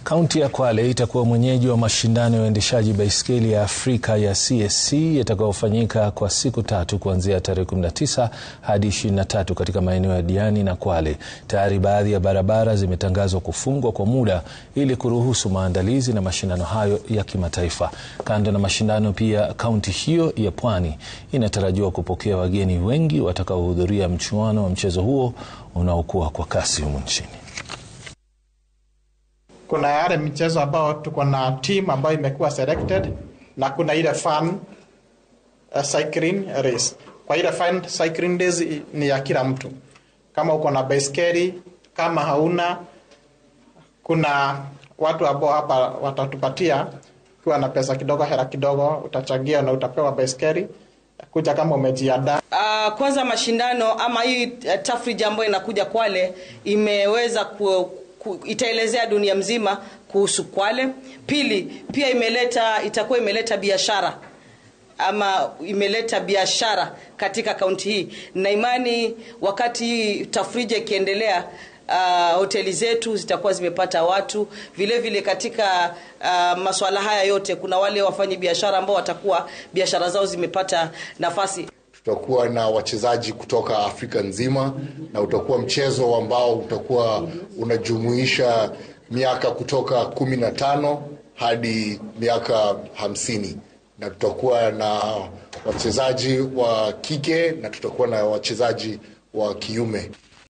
Kaunti ya Kwale itakuwa mwenyeji wa mashindano ya uendeshaji baiskeli ya Afrika ya CSC yatakayofanyika kwa siku 3 kuanzia tarehe 19 hadi 23 katika maeneo ya Diani na Kwale. Tayari baadhi ya barabara zimetangazwa kufungwa kwa muda ili kuruhusu maandalizi na mashindano hayo ya kimataifa. Kando na mashindano, pia kaunti hiyo ya Pwani inatarajiwa kupokea wageni wengi watakaohudhuria mchuano wa mchezo huo unaokuwa kwa kasi humu nchini. Kuna yale michezo ambao tuko na team ambayo imekuwa selected, na kuna ile fun cycling race. Kwa ile fun cycling race ni ya kila mtu. Kama uko na baiskeli, kama hauna, kuna watu ambao hapa watatupatia kwa na pesa kidogo, hela kidogo, utachangia na utapewa baiskeli kuja kama umejiandaa. Kwanza mashindano ama hii tafrija ambayo inakuja Kwale imeweza itaelezea dunia mzima kuhusu Kwale. Pili, pia itakuwa imeleta biashara ama imeleta biashara katika kaunti hii, na imani wakati hii tafrija ikiendelea, hoteli zetu zitakuwa zimepata watu. Vile vile katika masuala haya yote kuna wale wafanyi biashara ambao watakuwa biashara zao zimepata nafasi. Tutakuwa na wachezaji kutoka Afrika nzima, na utakuwa mchezo ambao utakuwa unajumuisha miaka kutoka 15 hadi miaka 50, na tutakuwa na wachezaji wa kike na tutakuwa na wachezaji wa kiume.